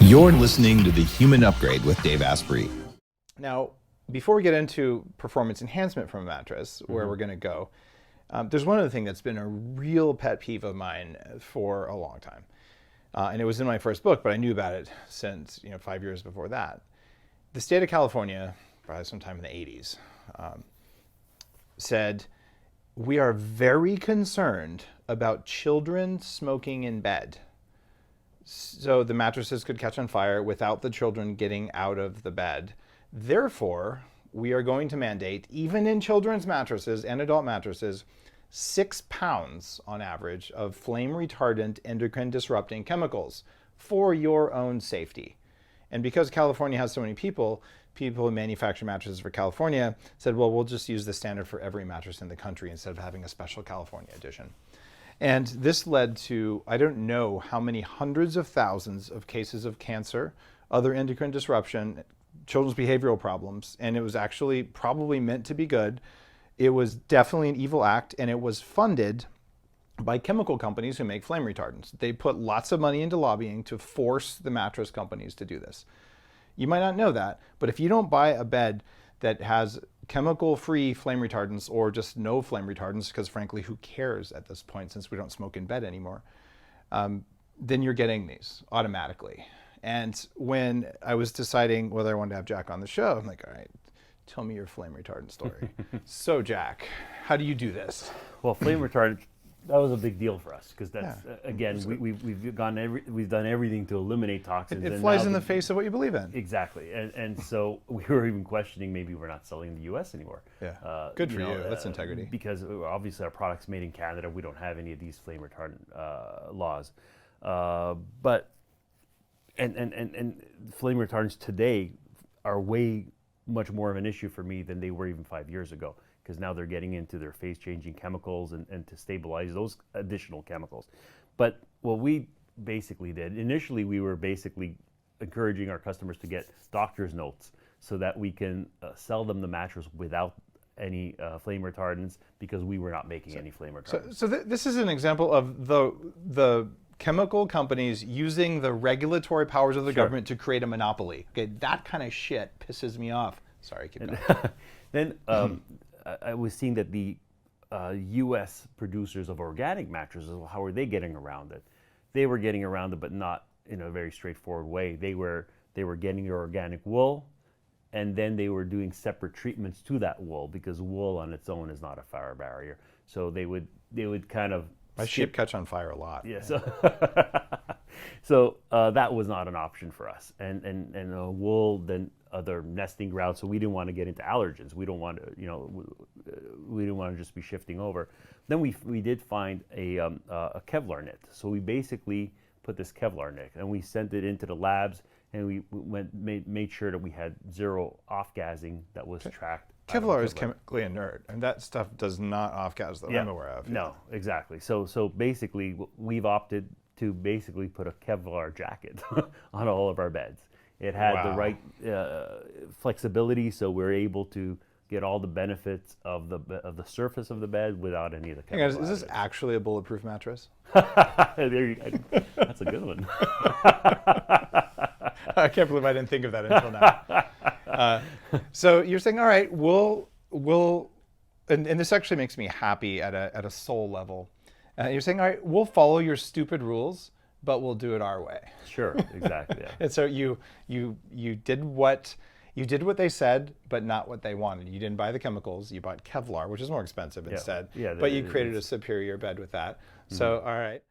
You're listening to The Human Upgrade with Dave Asprey. Now, before we get into performance enhancement from a mattress, where we're going to go, there's one other thing that's been a real pet peeve of mine for a long time. And it was in my first book, but I knew about it since 5 years before that. The state of California, probably sometime in the 80s, said, we are very concerned about children smoking in bed. So the mattresses could catch on fire without the children getting out of the bed. Therefore, we are going to mandate, even in children's mattresses and adult mattresses, 6 pounds on average of flame retardant endocrine disrupting chemicals for your own safety. And because California has so many people who manufacture mattresses for California said, well, we'll just use the standard for every mattress in the country instead of having a special California edition. And this led to, I don't know how many hundreds of thousands of cases of cancer, other endocrine disruption, children's behavioral problems, and it was actually probably meant to be good. It was definitely an evil act, and it was funded by chemical companies who make flame retardants. They put lots of money into lobbying to force the mattress companies to do this. You might not know that, but if you don't buy a bed that has chemical-free flame retardants or just no flame retardants, because frankly, who cares at this point since we don't smoke in bed anymore, then you're getting these automatically. And when I was deciding whether I wanted to have Jack on the show, I'm like, all right, tell me your flame retardant story. So Jack, how do you do this? Well, flame retardant, that was a big deal for us because that's again we've done everything to eliminate toxins. It flies in the face of what you believe in. Exactly, and so we were even questioning maybe we're not selling in the U.S. anymore. Yeah, good for you. That's integrity. Because obviously our product's made in Canada. We don't have any of these flame retardant laws, but and flame retardants today are way much more of an issue for me than they were even 5 years ago. Because now they're getting into their phase-changing chemicals and to stabilize those additional chemicals. But what we basically did, initially we were basically encouraging our customers to get doctor's notes so that we can sell them the mattress without any flame retardants because we were not making any flame retardants. So this is an example of the chemical companies using the regulatory powers of the government to create a monopoly. Okay, that kind of shit pisses me off. Sorry, keep going. Then I was seeing that the U.S. producers of organic mattresses, how are they getting around it? They were getting around it, but not in a very straightforward way. They were getting their organic wool, and then they were doing separate treatments to that wool because wool on its own is not a fire barrier. So they would kind of my sheep catch on fire a lot. Yeah. So that was not an option for us, and wool then other nesting grounds. So we didn't want to get into allergens. We don't want to, we didn't want to just be shifting over. Then we did find a Kevlar knit. So we basically put this Kevlar knit and we sent it into the labs, and we made sure that we had zero off-gassing that was tracked. Kevlar is chemically inert, and that stuff does not off-gas that I'm aware of. No, exactly. So basically, we've opted to basically put a Kevlar jacket on all of our beds. It had the right flexibility, so we're able to get all the benefits of the surface of the bed without any of the chemicals. Hey guys, is this actually a bulletproof mattress? That's a good one. I can't believe I didn't think of that until now. So you're saying, all right, we'll and this actually makes me happy at a soul level. You're saying, all right, we'll follow your stupid rules, but we'll do it our way. Sure, exactly. Yeah. And so you did what they said, but not what they wanted. You didn't buy the chemicals. You bought Kevlar, which is more expensive instead. Yeah, but you created a superior bed with that. So all right.